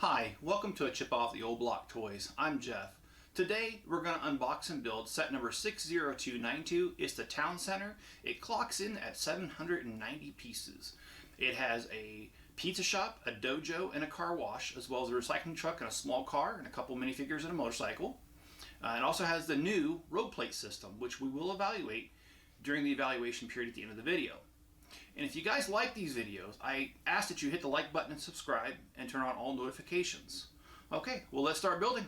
Hi, welcome to a Chip Off the Old Block Toys. I'm Jeff. Today we're going to unbox and build set number 60292. It's the Town Center. It clocks in at 790 pieces. It has a pizza shop, a dojo, and a car wash, as well as a recycling truck and a small car and a couple minifigures and a motorcycle. It also has the new road plate system, which we will evaluate during the evaluation period at the end of the video. And if you guys like these videos, I ask that you hit the like button and subscribe and turn on all notifications. Okay, well, let's start building.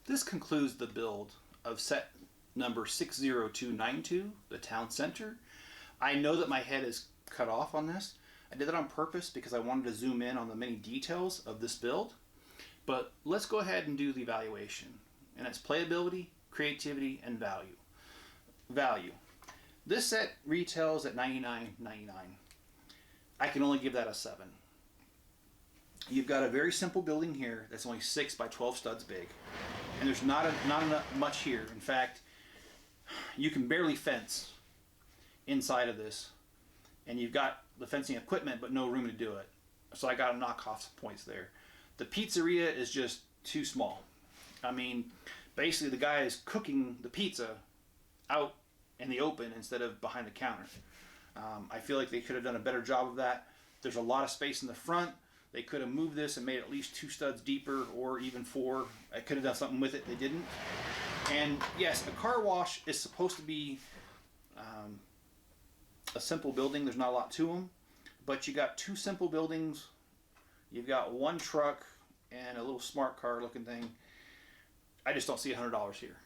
This concludes the build of set number 60292, the town center. I know that my head is cut off on this. I did that on purpose because I wanted to zoom in on the many details of this build. But let's go ahead and do the evaluation. And it's playability, creativity, and value. Value. This set retails at $99.99. I can only give that a 7. You've got a very simple building here that's only 6 by 12 studs big. And there's not much here. In fact, you can barely fence inside of this. And you've got the fencing equipment, but no room to do it. So I got to knock off some points there. The pizzeria is just too small. I mean, basically the guy is cooking the pizza out in the open instead of behind the counter. I feel like they could have done a better job of that. There's a lot of space in the front. They could have moved this and made it at least 2 studs deeper, or even 4. I could have done something with it. They didn't. And yes, a car wash is supposed to be a simple building. There's not a lot to them. But you got 2 simple buildings. You've got 1 truck and a little smart car looking thing. I just don't see $100 here.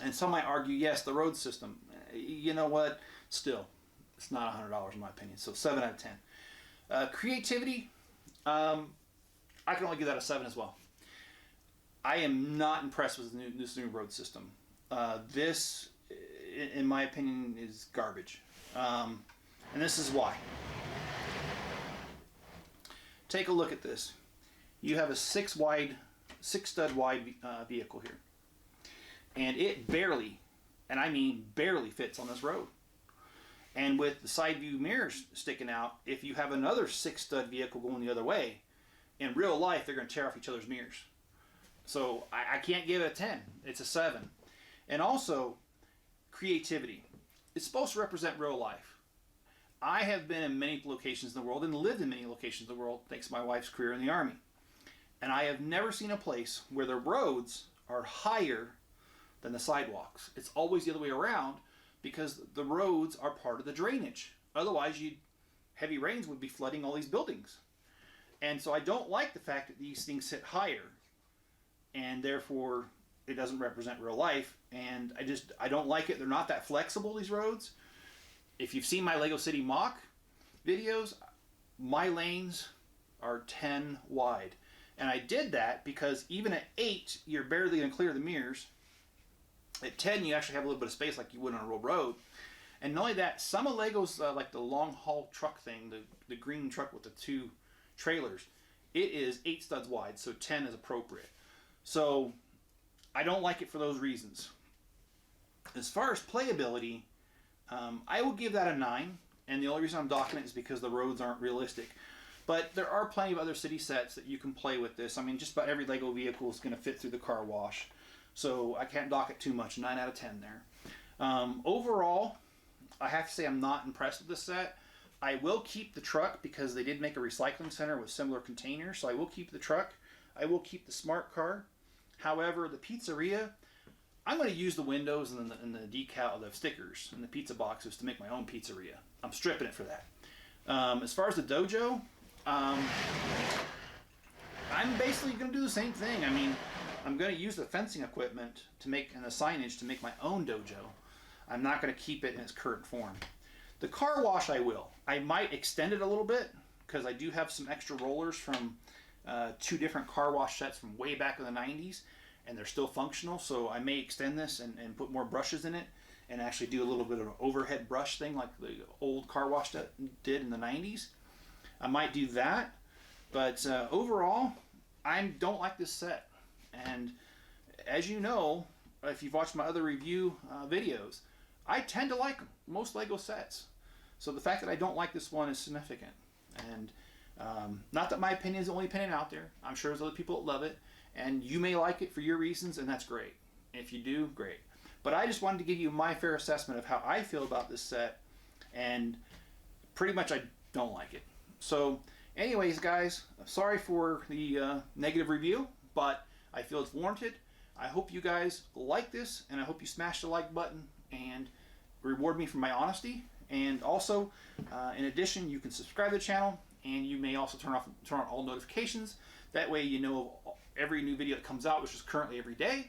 And some might argue, yes, the road system. You know what? Still, it's not $100 in my opinion. So 7 out of 10. Creativity, I can only give that a 7 as well. I am not impressed with this new road system. This, in my opinion, is garbage. And this is why. Take a look at this. You have a 6 stud wide vehicle here. And it barely, and I mean barely, fits on this road. And with the side view mirrors sticking out, if you have another 6 stud vehicle going the other way, in real life they're going to tear off each other's mirrors. So I can't give it a 10. It's a 7. And also, creativity. It's supposed to represent real life. I have been in many locations in the world and lived in many locations in the world thanks to my wife's career in the Army. And I have never seen a place where the roads are higher than the sidewalks. It's always the other way around, because the roads are part of the drainage. Otherwise, heavy rains would be flooding all these buildings. And so I don't like the fact that these things sit higher, and therefore it doesn't represent real life. And I don't like it. They're not that flexible, these roads. If you've seen my Lego City mock videos, my lanes are 10 wide. And I did that because even at 8, you're barely going to clear the mirrors. At 10, you actually have a little bit of space like you would on a real road. And not only that, some of Lego's, like the long haul truck thing, the green truck with the 2 trailers, it is 8 studs wide, so 10 is appropriate. So I don't like it for those reasons. As far as playability, I will give that a 9. And the only reason I'm docking it is because the roads aren't realistic. But there are plenty of other city sets that you can play with this. I mean, just about every Lego vehicle is going to fit through the car wash. So I can't dock it too much. 9 out of 10 there. Overall, I have to say I'm not impressed with this set. I will keep the truck because they did make a recycling center with similar containers. So I will keep the truck. I will keep the smart car. However, the pizzeria, I'm going to use the windows and the decal, the stickers and the pizza boxes to make my own pizzeria. I'm stripping it for that. As far as the dojo, I'm basically going to do the same thing. I mean, I'm going to use the fencing equipment to make, and the signage to make my own dojo. I'm not going to keep it in its current form. The car wash I will. I might extend it a little bit because I do have some extra rollers from 2 different car wash sets from way back in the 90s, and they're still functional. So I may extend this and put more brushes in it and actually do a little bit of an overhead brush thing like the old car wash that did in the 90s. I might do that, but overall, I don't like this set. And as you know, if you've watched my other review videos, I tend to like most Lego sets. So the fact that I don't like this one is significant. And Not that my opinion is the only opinion out there. I'm sure there's other people that love it, and you may like it for your reasons, and that's great. If you do, great. But I just wanted to give you my fair assessment of how I feel about this set, and pretty much I don't like it. So anyways, guys, sorry for the negative review, but I feel it's warranted. I hope you guys like this, and I hope you smash the like button and reward me for my honesty. And also, in addition, you can subscribe to the channel, and you may also turn on all notifications. That way you know every new video that comes out, which is currently every day.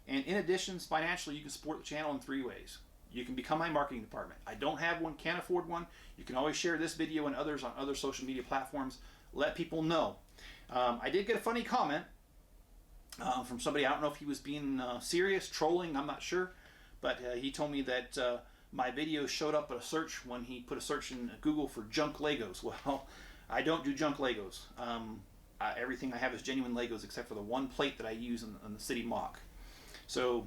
And in addition, financially, you can support the channel in 3 ways. You can become my marketing department. I don't have one, can't afford one. You can always share this video and others on other social media platforms. Let people know. I did get a funny comment from somebody. I don't know if he was being serious, trolling, I'm not sure. But he told me that my video showed up at a search when he put a search in Google for junk Legos. Well, I don't do junk Legos. Everything I have is genuine Legos except for the one plate that I use in the city mock. So,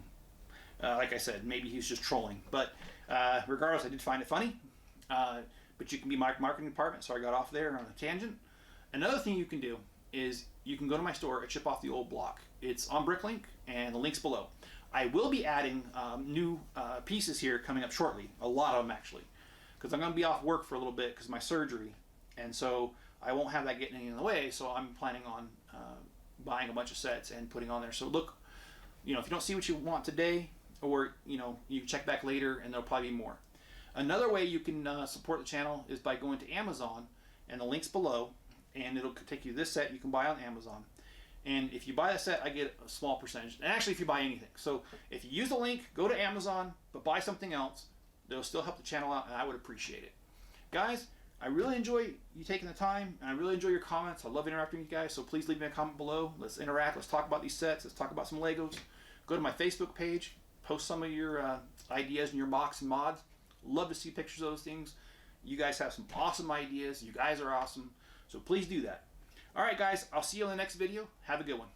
like I said, maybe he was just trolling. But regardless, I did find it funny. But you can be my marketing department, so I got off there on a tangent. Another thing you can do is you can go to my store at Chip Off the Old Block. It's on Bricklink, and the link's below. I will be adding new pieces here coming up shortly, a lot of them actually, because I'm going to be off work for a little bit because of my surgery, and so I won't have that getting in the way, so I'm planning on buying a bunch of sets and putting on there. So look, if you don't see what you want today, or you can check back later and there'll probably be more. Another way you can support the channel is by going to Amazon, and the link's below, and it'll take you to this set you can buy on Amazon. And if you buy a set, I get a small percentage. And actually, if you buy anything. So if you use the link, go to Amazon, but buy something else, it'll still help the channel out, and I would appreciate it. Guys, I really enjoy you taking the time, and I really enjoy your comments. I love interacting with you guys, so please leave me a comment below. Let's interact. Let's talk about these sets. Let's talk about some Legos. Go to my Facebook page. Post some of your ideas in your box and mods. Love to see pictures of those things. You guys have some awesome ideas. You guys are awesome. So please do that. All right, guys, I'll see you in the next video. Have a good one.